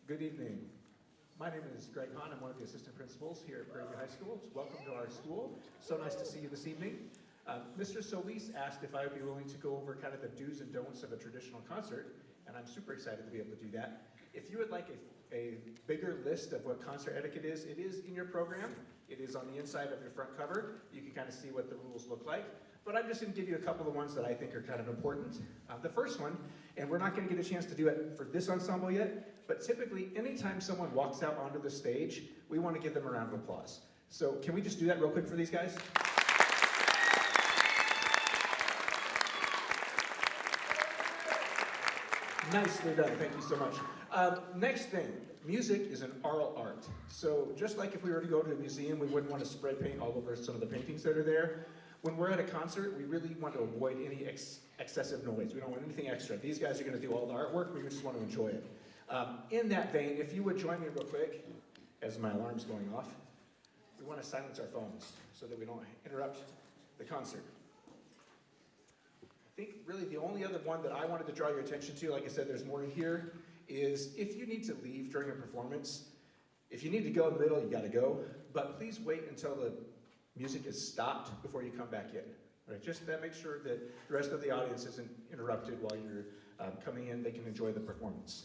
Good evening. My name is Greg Hahn. I'm one of the assistant principals here at Prairie High School. Welcome to our school. So nice to see you this evening. Mr. Solis asked if I would be willing to go over kind of the do's and don'ts of a traditional concert, and I'm super excited to be able to do that. If you would like a bigger list of what concert etiquette is, it is in your program. It is on the inside of your front cover. You can kind of see what the rules look like. But I'm just going to give you a couple of ones that I think are kind of important. The first one, and we're not going to get a chance to do it for this ensemble yet, but typically anytime someone walks out onto the stage, we want to give them a round of applause. So can we just do that real quick for these guys? Nicely done, thank you so much. Next thing, music is an oral art. So just like if we were to go to a museum, we wouldn't want to spray paint all over some of the paintings that are there. When we're at a concert, we really want to avoid any excessive noise. We don't want anything extra. These guys are going to do all the artwork, we just want to enjoy it. In that vein, if you would join me real quick, as my alarm's going off, we want to silence our phones so that we don't interrupt the concert. I think really the only other one that I wanted to draw your attention to, like I said, there's more in here, is if you need to leave during a performance, if you need to go in the middle, you gotta go, but please wait until the music is stopped before you come back in. Right? Just to make sure that the rest of the audience isn't interrupted while you're coming in, they can enjoy the performance.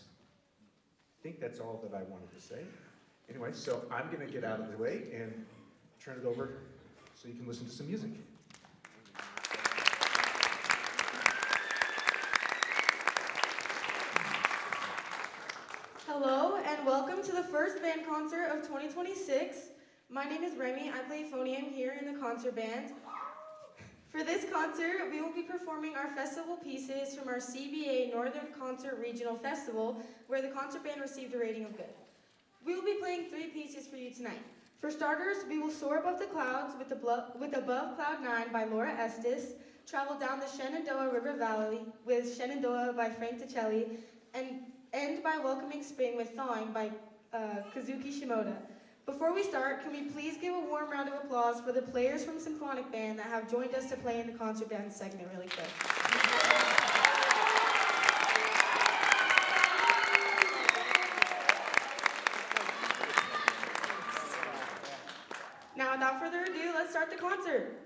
I think that's all that I wanted to say. Anyway, so I'm gonna get out of the way and turn it over so you can listen to some music. Hello and welcome to the first band concert of 2026. My name is Remy. I play phonium here in the concert band. For this concert, we will be performing our festival pieces from our CBA Northern Concert Regional Festival, where the concert band received a rating of good. We will be playing 3 pieces for you tonight. For starters, we will soar above the clouds with Above Cloud 9 by Laura Estes, travel down the Shenandoah River Valley with Shenandoah by Frank Ticheli, and end by Welcoming Spring with Thawing by Kazuki Shimoda. Before we start, can we please give a warm round of applause for the players from Symphonic Band that have joined us to play in the concert band segment really quick. Now, without further ado, let's start the concert.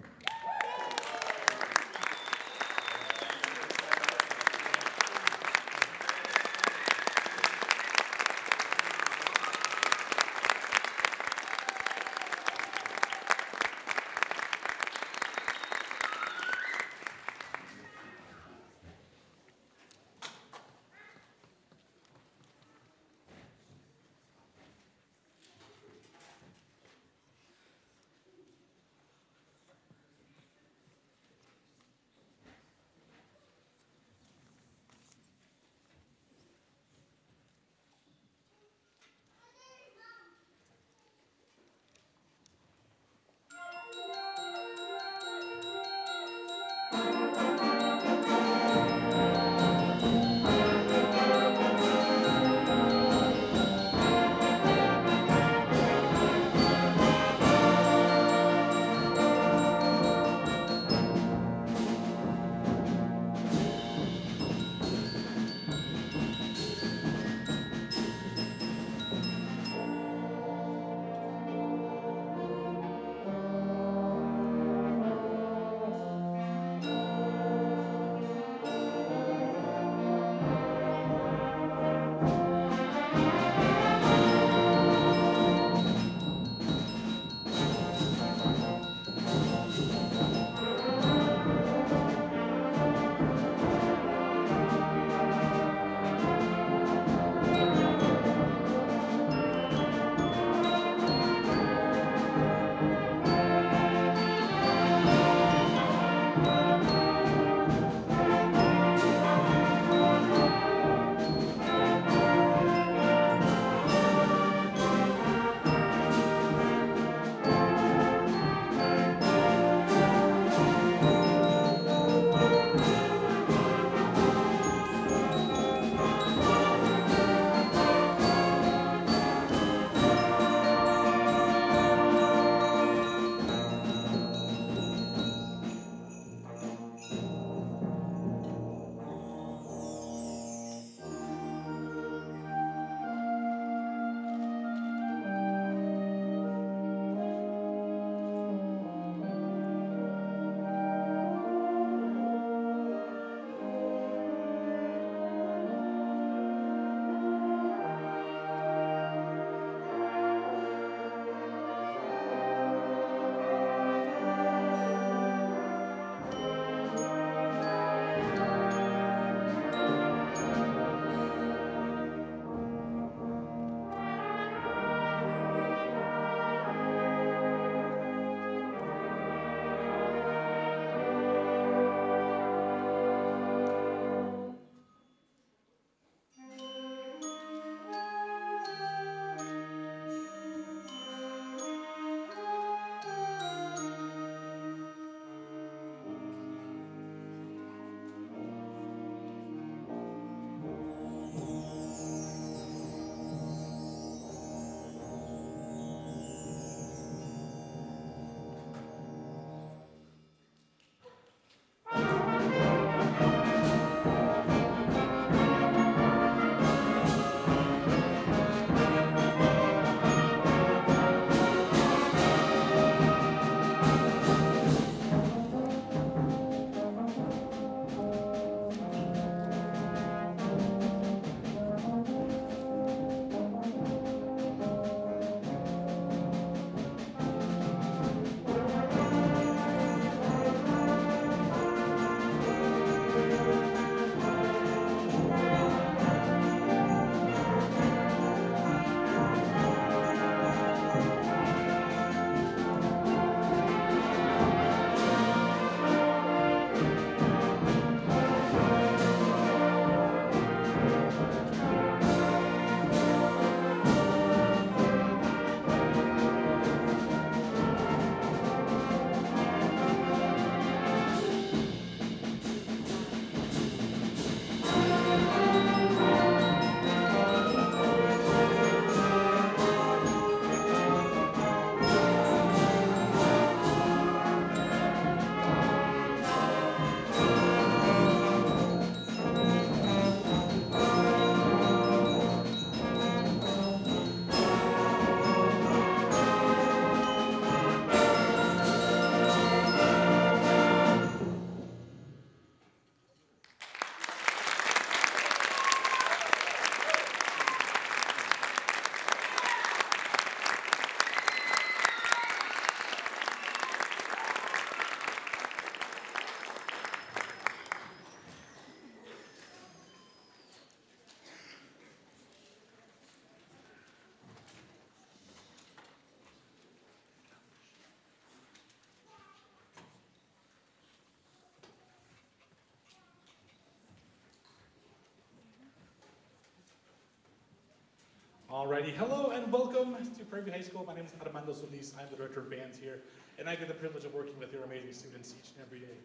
Alrighty, hello and welcome to Prairie High School. My name is Armando Solis. I'm the director of bands here, and I get the privilege of working with your amazing students each and every day.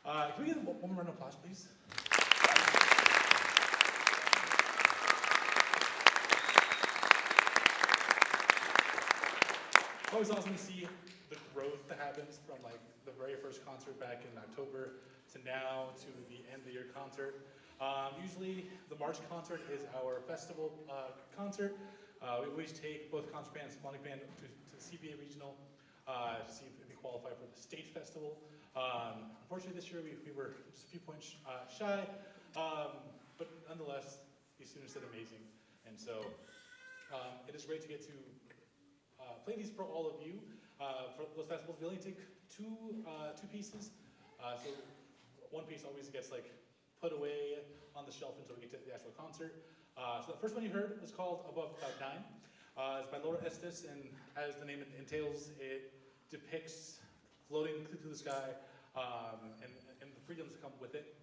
Can we get one more round of applause, please? Always awesome to see the growth that happens from like the very first concert back in October to now to the end of the year concert. Usually the March concert is our festival concert. We always take both concert band and symphonic band to the CBA regional to see if we qualify for the state festival. Unfortunately this year we were just a few points shy, but nonetheless these students did amazing. And so it is great to get to play these for all of you. For those festivals, we only take two pieces. So one piece always gets like put away on the shelf until we get to the actual concert. So the first one you heard was called Above Cloud 9. It's by Estes, and as the name entails, it depicts floating through the sky and the freedoms that come with it.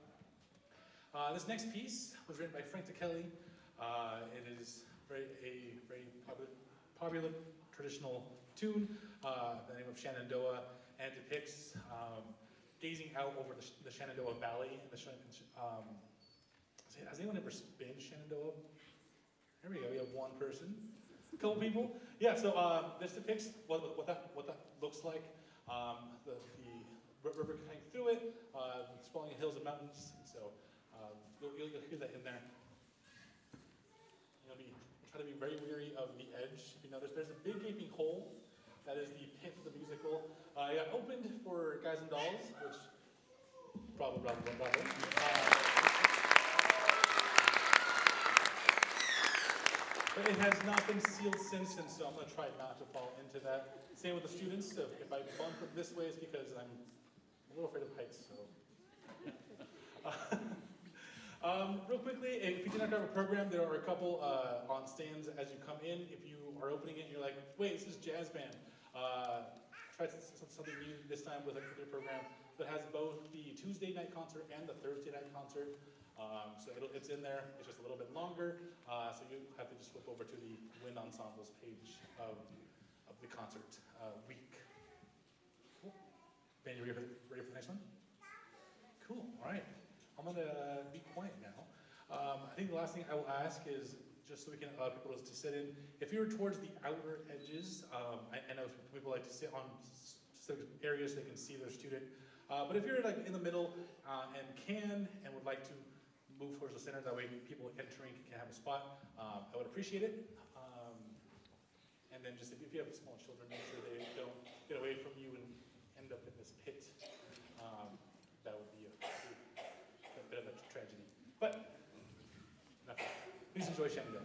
This next piece was written by Ticheli. It is a very popular traditional tune, the name of Shenandoah, and it depicts gazing out over the Shenandoah Valley. Has anyone ever been to Shenandoah? There we go, we have one person. A couple people. Yeah, so this depicts what that looks like. The river cutting through it, sprawling hills and mountains. So you'll hear that in there. Try to be very weary of the edge. If you notice, there's a big gaping hole. That is the pit of the musical. It got opened for Guys and Dolls, which probably. But it has not been sealed since, and so I'm going to try not to fall into that. Same with the students. So if I bump it this way, it's because I'm a little afraid of heights. So. Real quickly, if you do not have a program, there are a couple on stands as you come in. If you are opening it and you're like, wait, this is jazz band. Try something new this time with a new program that has both the Tuesday night concert and the Thursday night concert. So it's in there. It's just a little bit longer. So you have to just flip over to the Wind Ensembles page of the concert week. Cool. Ben, you ready for the next one? Cool. All right. I'm going to be quiet now. I think the last thing I will ask is, just so we can allow people to sit in, if you're towards the outer edges, I know people like to sit on specific areas so they can see their student, but if you're like in the middle and would like to move towards the center, that way people entering can have a spot, I would appreciate it. And then just if you have small children, make sure they don't get away from you and end up in this pit. That would be a bit of a tragedy. But, please enjoy Shenandoah.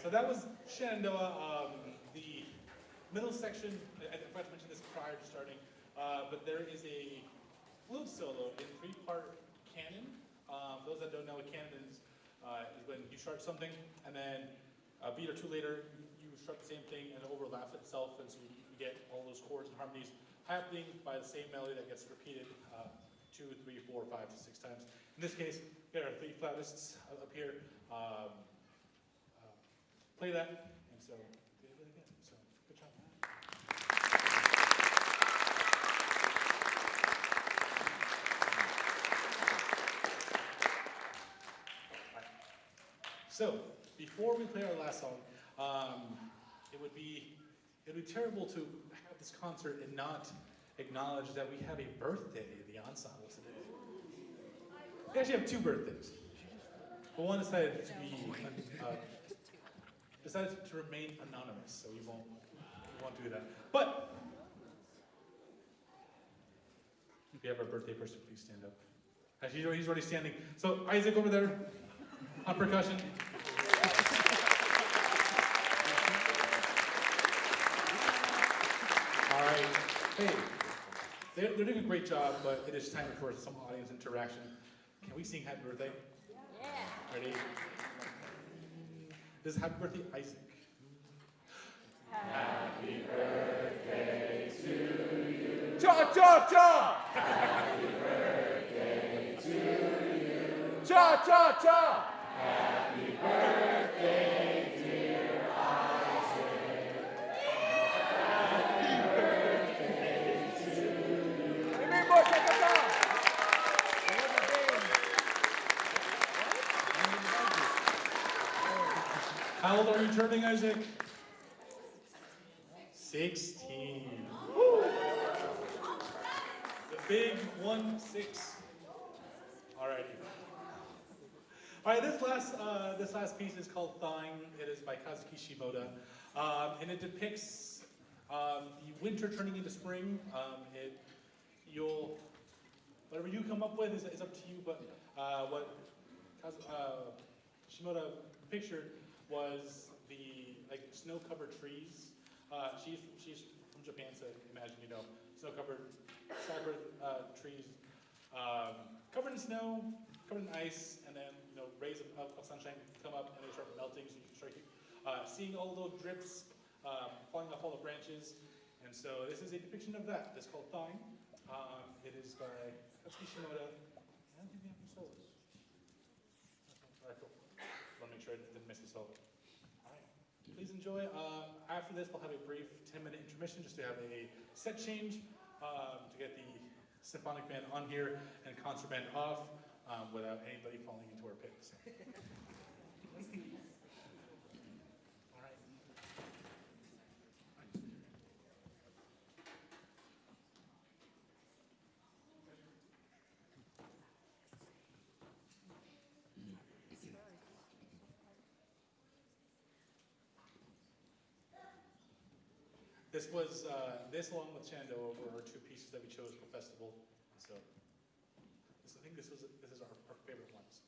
so that was Shenandoah. The middle section, I forgot to mention this prior to starting, but there is a flute solo in 3-part canon. For those that don't know what canon is when you start something, and then a beat or two later, you start the same thing, and it overlaps itself, and so you get all those chords and harmonies happening by the same melody that gets repeated 2, 3, 4, 5, 6 times. In this case, there are 3 flautists up here. Play that, and so they did it again. So good job, man. Right. So before we play our last song, it would be terrible to have this concert and not acknowledge that we have a birthday in the ensemble today. We actually have 2 birthdays. But one decided to be decided to remain anonymous, so we won't do that. But if you have our birthday person, please stand up. Actually, he's already standing. So Isaac over there on percussion. All right. Hey, they're doing a great job, but it is time for some audience interaction. Can we sing Happy Birthday? Yeah. Ready? This is Happy Birthday, Isaac. Happy birthday to you. Cha cha cha. Happy birthday to you. Cha cha cha. Happy birthday, dear Isaac. Happy birthday to you. How old are you turning, Isaac? 16. The big 1-6. All righty. All right, this last piece is called Thawing. It is by Kazuki Shimoda, and it depicts the winter turning into spring. Whatever you come up with is up to you. But what Shimoda pictured was the snow-covered trees. She's from Japan, so imagine snow-covered sakura trees, covered in snow, covered in ice, and then rays of sunshine come up and they start melting. So you can start seeing all those drips falling off all the branches. And so this is a depiction of that. It's called Thawing. It is by Kazuki Shimoda. And we have some solos. All right, cool. Want to make sure I didn't miss the solo. All right. Please enjoy. After this, we'll have a brief 10-minute intermission just to have a set change to get the Symphonic Band on here and concert band off without anybody falling into our pits. All right. This along with Shenandoah were our 2 pieces that we chose for festival. So I think this is our favorite ones.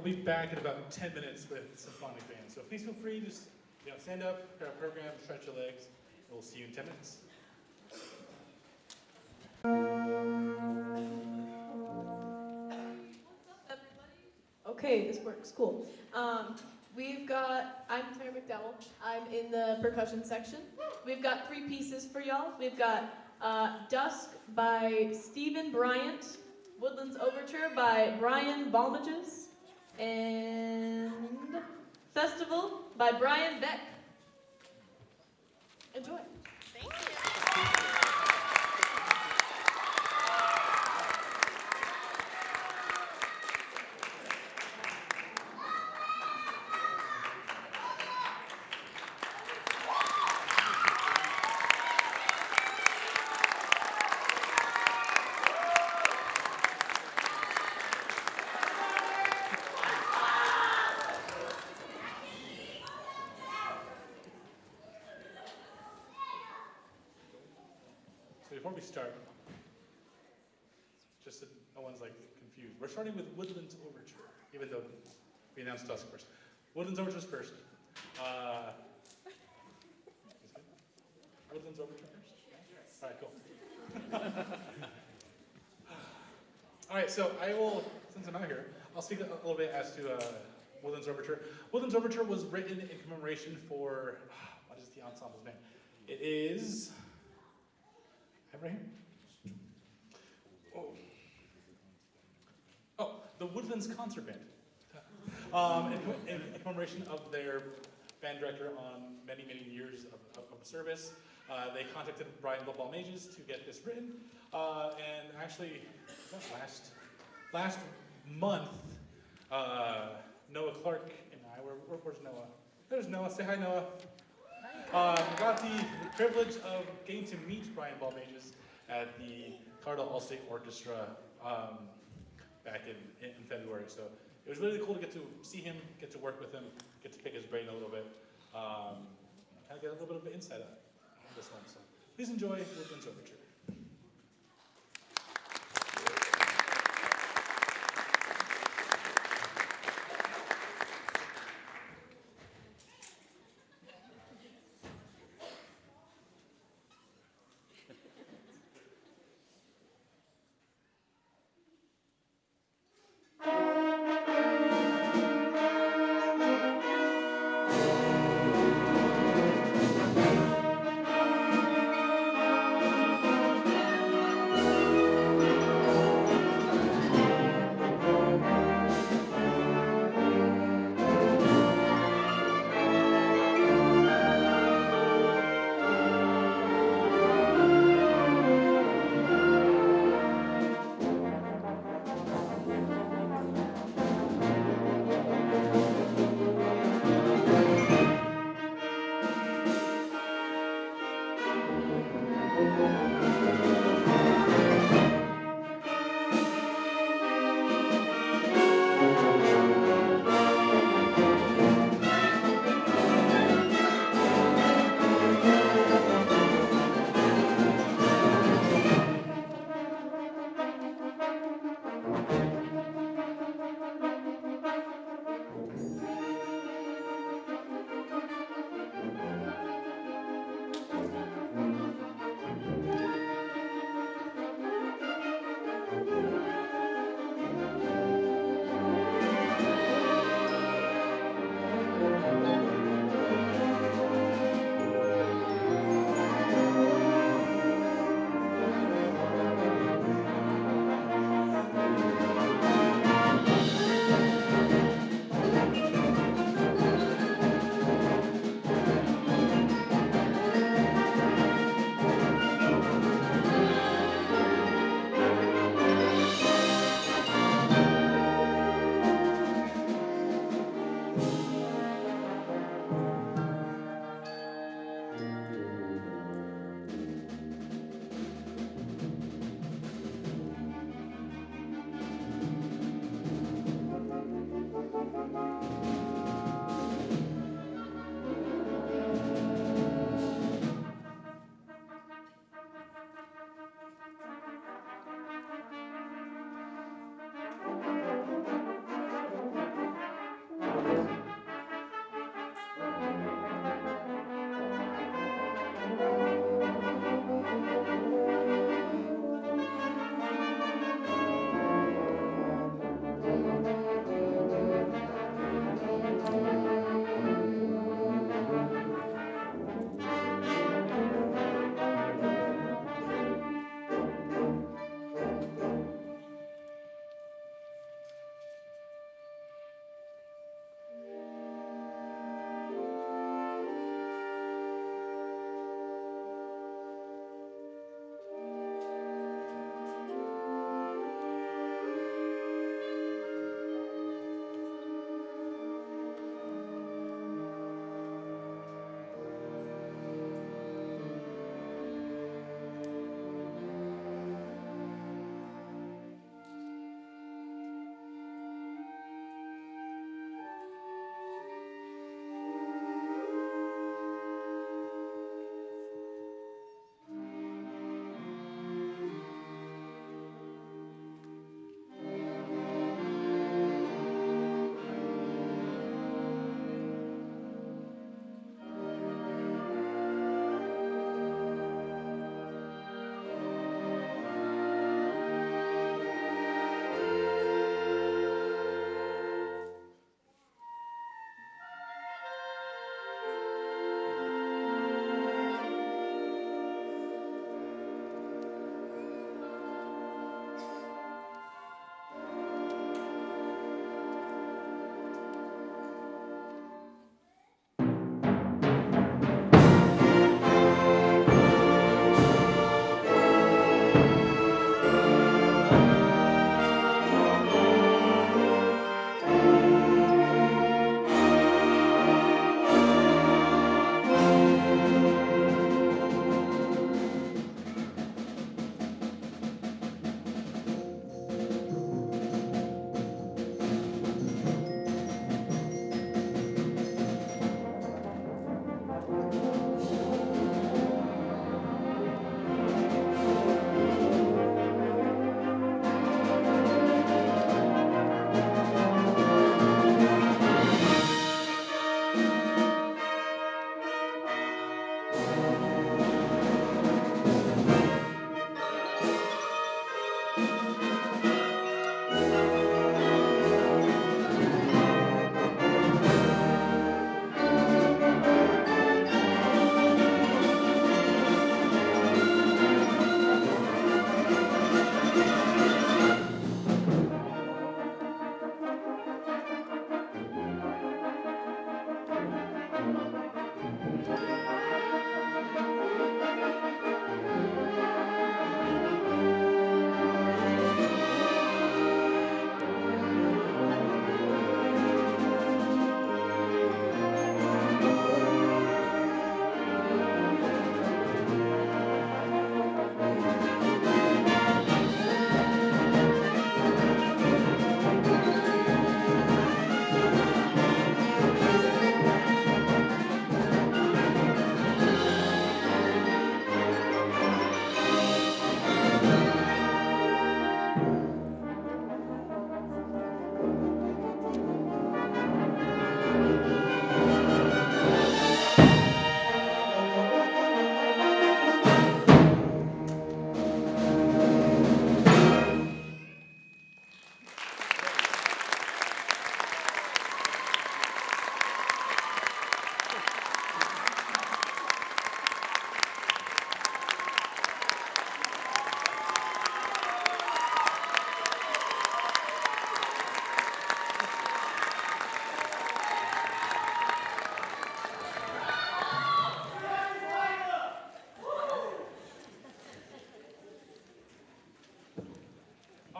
we'll be back in about 10 minutes with Symphonic Band. So please feel free to just, stand up, grab a program, stretch your legs. We'll see you in 10 minutes. Okay, this works, cool. I'm Claire McDowell. I'm in the percussion section. We've got 3 pieces for y'all. We've got Dusk by Stephen Bryant, Woodlands Overture by Brian Balmages, and Festival by Brian Beck. Enjoy. Before we start, just so no one's confused, we're starting with Woodlands Overture, even though we announced Dusk first. Woodlands Overture's first. Woodlands Overture first? All right, cool. All right, so I will, since I'm out here, I'll speak a little bit as to Woodlands Overture. Woodlands Overture was written in commemoration for, what is the ensemble's name? It is, right here? Oh, the Woodlands Concert Band. In commemoration of their band director on many, many years of service, they contacted Bryant Balmages to get this written. And actually, last month, Noah Clark and I, where's Noah? There's Noah, say hi, Noah. Got the privilege of getting to meet Brian Balmages at the Colorado All-State Orchestra back in February. So it was really cool to get to see him, get to work with him, get to pick his brain a little bit, kind of get a little bit of insight on this one. So please enjoy Woodlands Overture.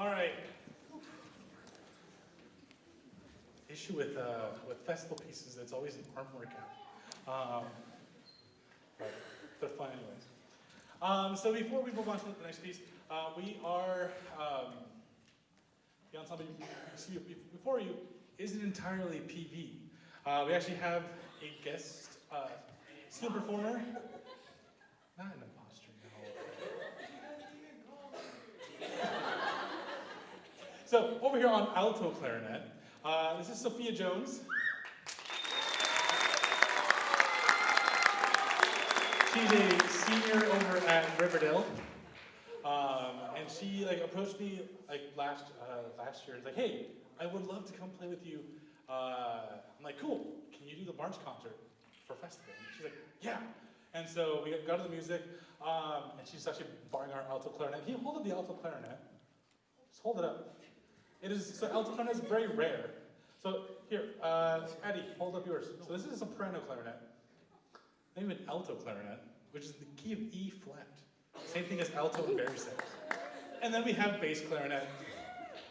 All right. Issue with festival pieces, it's always an arm workout. But fun anyways. So before we move on to the next piece, we are, the ensemble you see before you isn't entirely PV. We actually have a guest student performer. Not an imposter, no. So over here on alto clarinet, this is Sophia Jones. She's a senior over at Riverdale, and she approached me last year. It's like, hey, I would love to come play with you. I'm like, cool. Can you do the March concert for festival? And she's like, yeah. And so we got to the music, and she's actually borrowing our alto clarinet. Can you hold up the alto clarinet? Just hold it up. So alto clarinet is very rare. So here, Addie, hold up yours. So this is a soprano clarinet. Not even alto clarinet, which is the key of E flat. Same thing as alto and barysax. And then we have bass clarinet.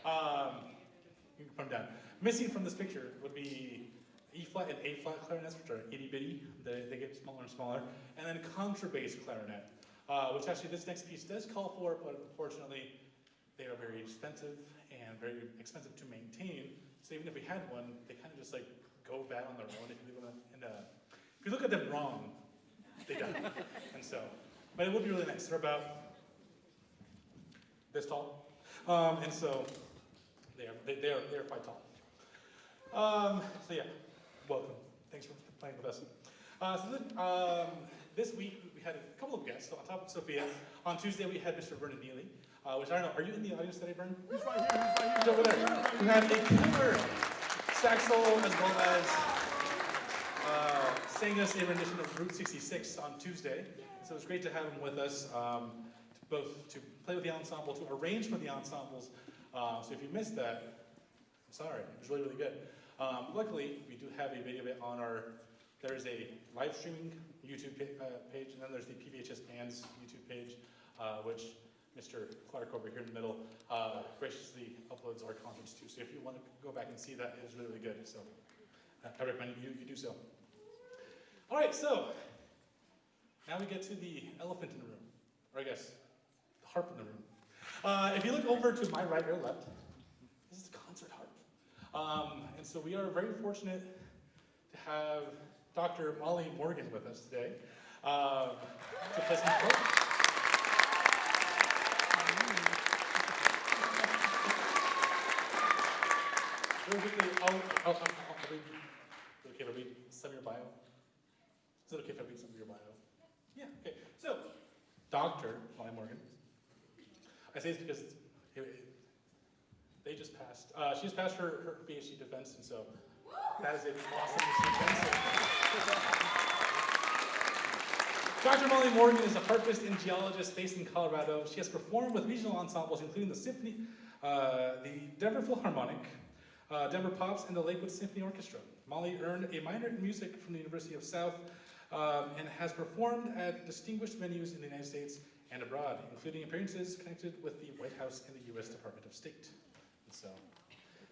You can come down. Missing from this picture would be E flat and A flat clarinets, which are itty bitty. They get smaller and smaller. And then contrabass clarinet, which actually this next piece does call for, but unfortunately they are very expensive and very expensive to maintain. So even if we had one, they kind of just go bad on their own if you leave them if you look at them wrong, they die. And so, but it would be really nice. They're about this tall, and so they're quite tall. So yeah, welcome. Thanks for playing with us. This week we had a couple of guests. So on top of Sophia, on Tuesday we had Mr. Vernon Neely, which I don't know. Are you in the audience today, Vernon? He's right here. He's over there. We had a killer sax solo as well as sang us a rendition of Route 66 on Tuesday. So it was great to have him with us, to play with the ensemble, to arrange for the ensembles. So if you missed that, I'm sorry, it was really, really good. Luckily, we do have a video of it on there's a live streaming YouTube page, and then there's the PVHS Band's YouTube page, which Mr. Clark over here in the middle graciously uploads our conference to. So if you want to go back and see that, it is really, really good. So I recommend you do so. All right, so now we get to the elephant in the room, or I guess the harp in the room. If you look over to my right or left, this is the concert harp. And so we are very fortunate to have Dr. Molly Morgan with us today to play some harp. Really quickly, I'll read. Is it okay if I read some of your bio? Is it okay if I read some of your bio? Yeah, okay. So, Dr. Molly Morgan. I say this because they just passed. She just passed her PhD defense, and so that is an awesome achievement. Dr. Molly Morgan is a harpist and geologist based in Colorado. She has performed with regional ensembles, including the Symphony, the Denver Philharmonic, Denver Pops, and the Lakewood Symphony Orchestra. Molly earned a minor in music from the University of South and has performed at distinguished venues in the United States and abroad, including appearances connected with the White House and the U.S. Department of State. And so,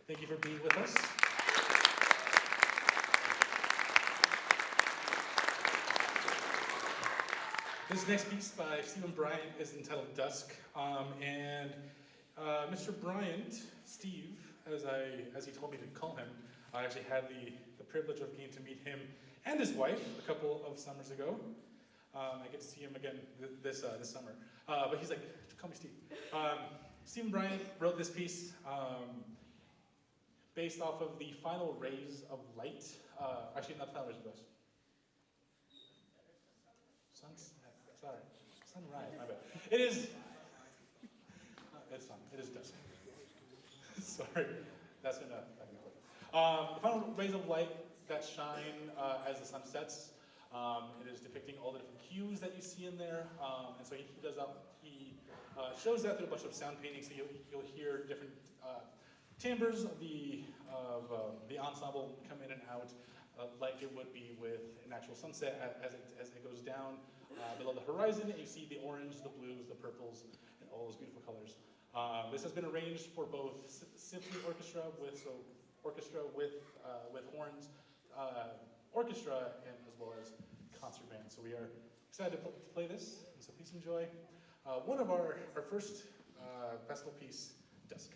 thank you for being with us. This next piece by Stephen Bryant is entitled Dusk, and Mr. Bryant, Steve, as he told me to call him, I actually had the privilege of getting to meet him and his wife a couple of summers ago. I get to see him again this summer, but he's like, call me Steve. Stephen Bryant wrote this piece based off of the final rays of light. Actually, not the final rays of light. Sunrise, my bad. It is, it's fine, it is dusk. Sorry, that's enough. The final rays of light that shine as the sun sets. It is depicting all the different hues that you see in there, and so he does that. He shows that through a bunch of sound paintings. So you'll hear different timbres of the ensemble come in and out, like it would be with an actual sunset as it goes down below the horizon. And you see the orange, the blues, the purples, and all those beautiful colors. This has been arranged for both symphony orchestra with horns, orchestra, and as well as concert band. So we are excited to play this, and so please enjoy one of our first festival piece, Dusk.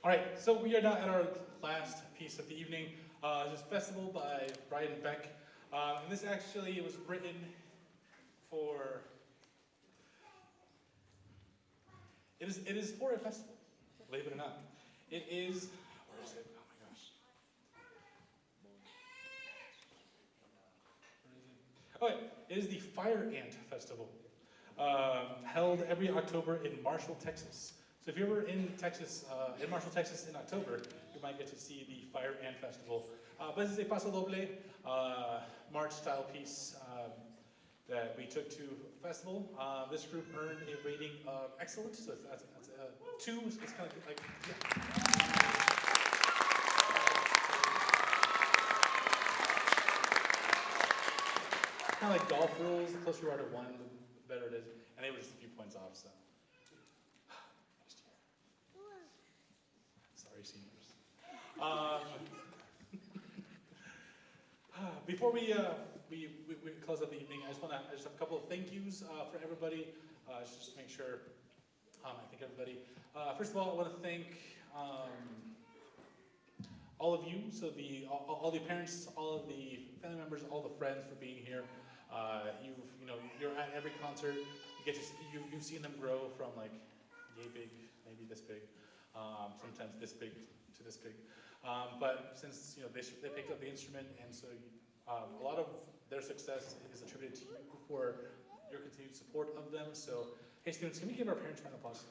All right, so we are now at our last piece of the evening. This festival by Bryant and Beck. And this actually was written for, it is for a festival, believe it or not. It is, where is it? Oh my gosh. Where is it? Okay, it is the Fire Ant Festival, held every October in Marshall, Texas. So if you're ever in Texas, in Marshall, Texas in October, you might get to see the Fire Ant Festival. But this is a paso doble, march-style piece that we took to a festival. This group earned a rating of excellent, so that's 2. It's kind of like, yeah. Kind of like golf rules. The closer you are to 1, the better it is. And they were just a few points off, so. Sorry, seniors. Before we close up the evening, I just have a couple of thank yous for everybody. Just to make sure I thank everybody. First of all, I want to thank all of you. So all the parents, all of the family members, all the friends for being here. You're at every concert. You've seen them grow from like yay big, maybe this big, sometimes this big to this big. But since they picked up the instrument, and so a lot of their success is attributed to you for your continued support of them. So, hey students, can we give our parents a round of applause?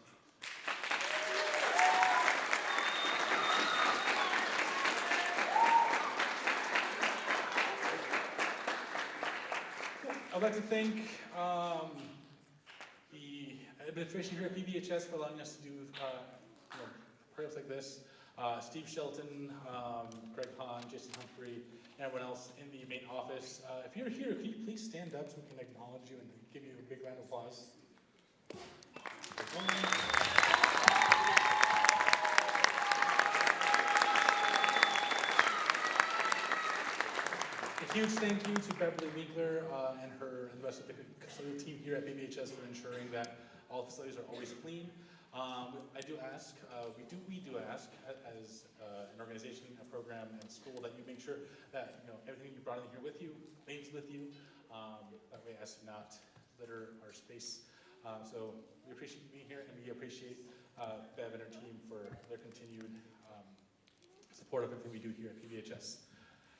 I'd like to thank the administration here at PVHS for allowing us to do programs like this. Steve Shelton, Greg Hahn, Jason Humphrey, and everyone else in the main office. If you're here, can you please stand up so we can acknowledge you and give you a big round of applause? A huge thank you to Beverly Winkler and the rest of the custodial team here at PVHS for ensuring that all facilities are always clean. I do ask, we do ask, as an organization, a program, and school, that you make sure that everything you brought in here with you remains with you. That way, as to not litter our space. So we appreciate you being here, and we appreciate Bev and her team for their continued support of everything we do here at PVHS.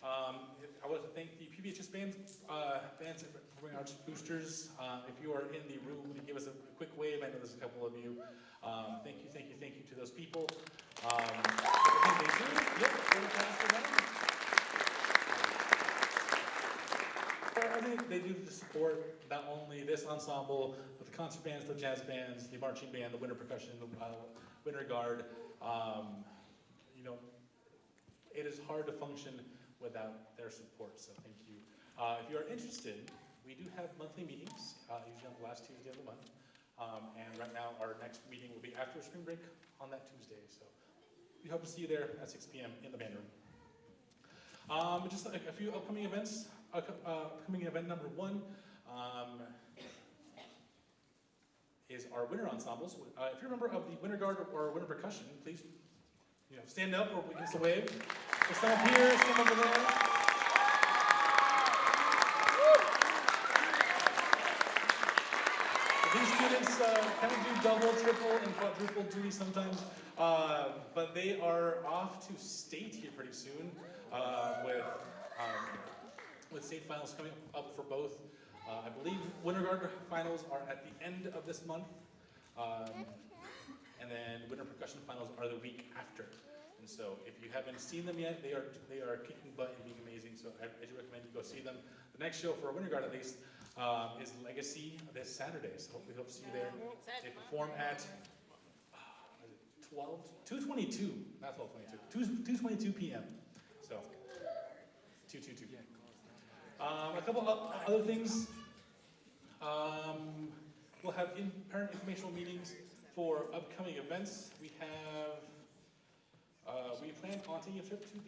I want to thank the PVHS bands and performing arts boosters. If you are in the room, would you give us a quick wave? I know there's a couple of you. Thank you to those people. Everything they do. Yep, everything they do to support not only this ensemble, but the concert bands, the jazz bands, the marching band, the winter percussion, the winter guard. It is hard to function without their support, so thank you. If you are interested, we do have monthly meetings, usually on the last Tuesday of the month. And right now, our next meeting will be after spring break on that Tuesday. So we hope to see you there at 6 p.m. in the band room. Just like a few upcoming events. Upcoming event number 1 is our winter ensembles. If you're a member of the winter guard or winter percussion, please stand up or we can still wave. There's some up here, some over there. These students kind of do double, triple, and quadruple duty sometimes, but they are off to state here pretty soon with state finals coming up for both. I believe Winter Guard finals are at the end of this month, and then Winter Percussion finals are the week after. And so if you haven't seen them yet, they are kicking butt and being amazing, so I do recommend you go see them. The next show for Winter Guard at least is Legacy this Saturday, so we hope to see you there. They perform at 2:22, not 12:22, 2:22 p.m. So 2:22. A couple of other things. We'll have parent informational meetings for upcoming events. We plan on taking a trip to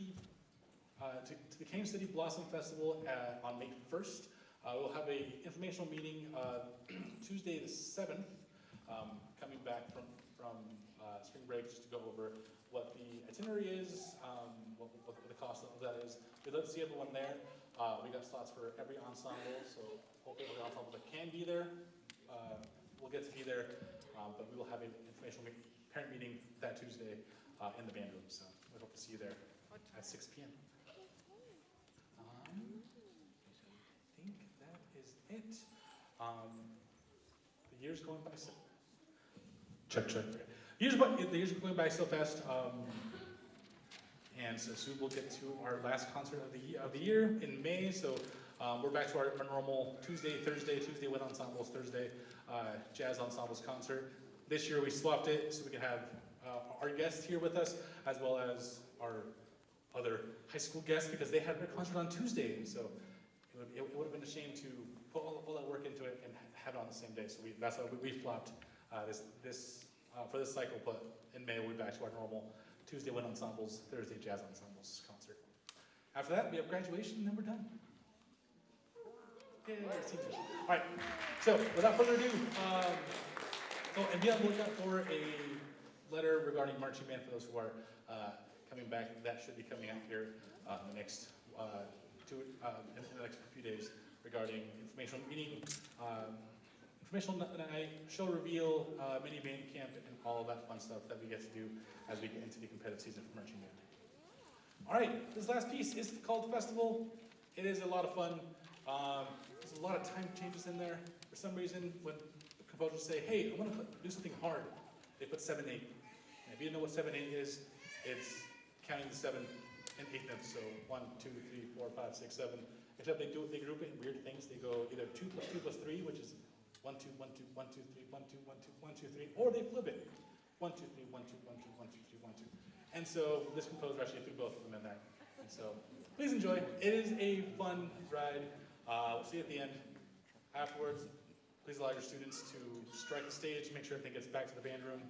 the Kansas City Blossom Festival on May 1st. We'll have an informational meeting Tuesday the 7th, coming back from spring break, just to go over what the itinerary is, what the cost of that is. We'd love to see everyone there. We got slots for every ensemble, so hopefully every ensemble that can be there will get to be there. But we will have an informational parent meeting that Tuesday in the band room, so we hope to see you there at 6 p.m. I think that is it. The year's going by so. Check. The year's going by so fast. And so soon we'll get to our last concert of the year in May. So we're back to our normal Tuesday with ensembles, Thursday jazz ensembles concert. This year we swapped it so we could have our guests here with us, as well as our other high school guests, because they had their concert on Tuesday. And so it would have been a shame to put all that work into it and have it on the same day. So that's why we flopped for this cycle. But in May we'll be back to our normal Tuesday wind ensembles, Thursday jazz ensembles concert. After that, we have graduation, and then we're done. Yay, seniors. All right, so without further ado, and be on the lookout for a letter regarding marching band for those who are coming back. That should be coming out here in the next few days regarding informational meeting, informational night, show reveal, mini band camp, and all of that fun stuff that we get to do as we get into the competitive season for marching band. All right, this last piece is called the festival. It is a lot of fun. There's a lot of time changes in there. For some reason, when the composers say, "Hey, I want to do something hard," they put 7/8. And if you don't know what 7/8 is, it's counting the 7 and 8 notes. So 1, 2, 3, 4, 5, 6, 7. Except they group it in weird things. They go either 2 plus 2 plus 3, which is 1, 2, 1, 2, 1, 2, 3, 1, 2, 1, 2, 1, 2, 3, or they flip it. 1, 2, 3, 1, 2, 1, 2, 1, 2, 3, 1, 2. And so this composer actually threw both of them in there. And so please enjoy. It is a fun ride. We'll see you at the end. Afterwards, please allow your students to strike the stage, make sure everything gets back to the band room.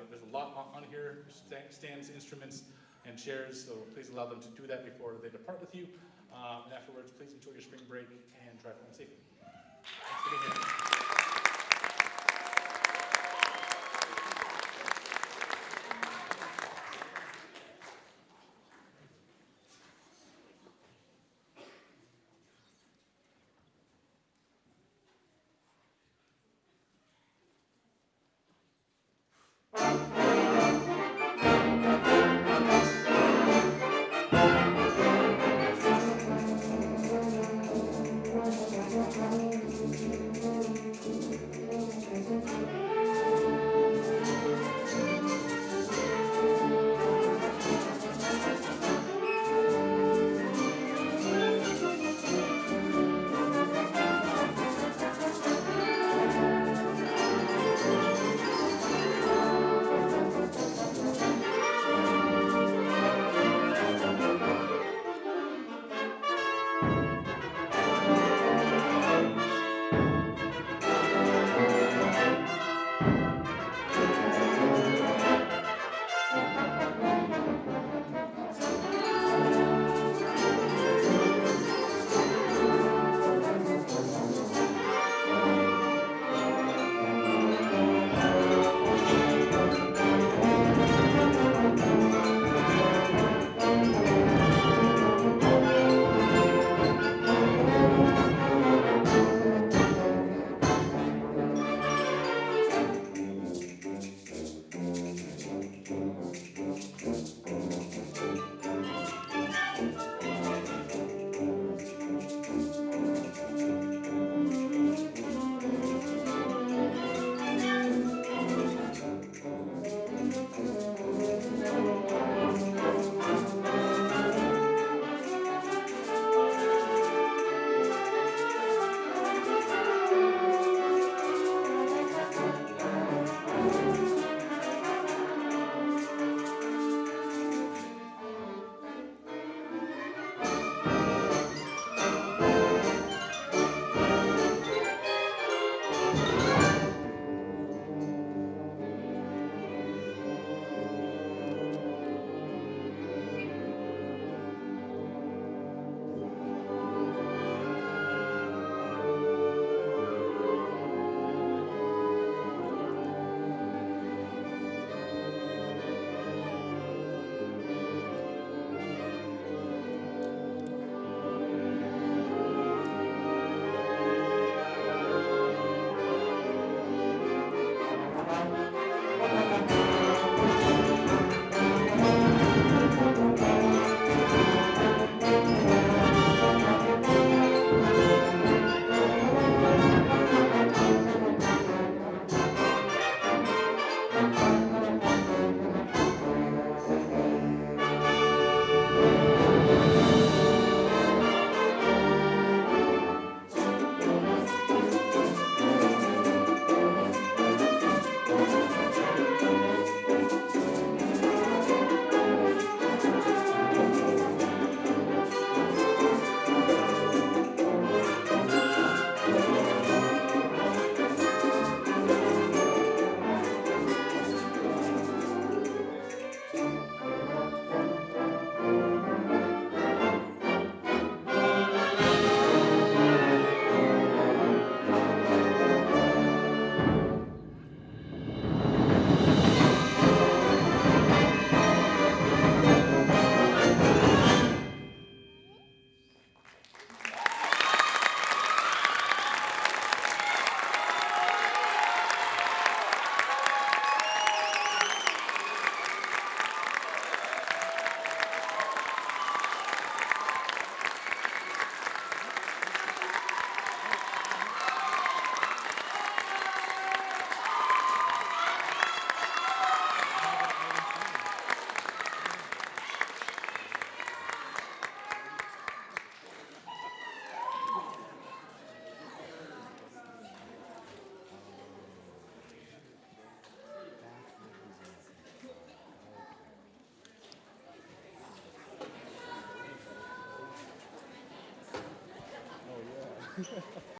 There's a lot on here, stands, instruments, and chairs, so please allow them to do that before they depart with you. And afterwards, please enjoy your spring break and drive home safely. Thanks for being here.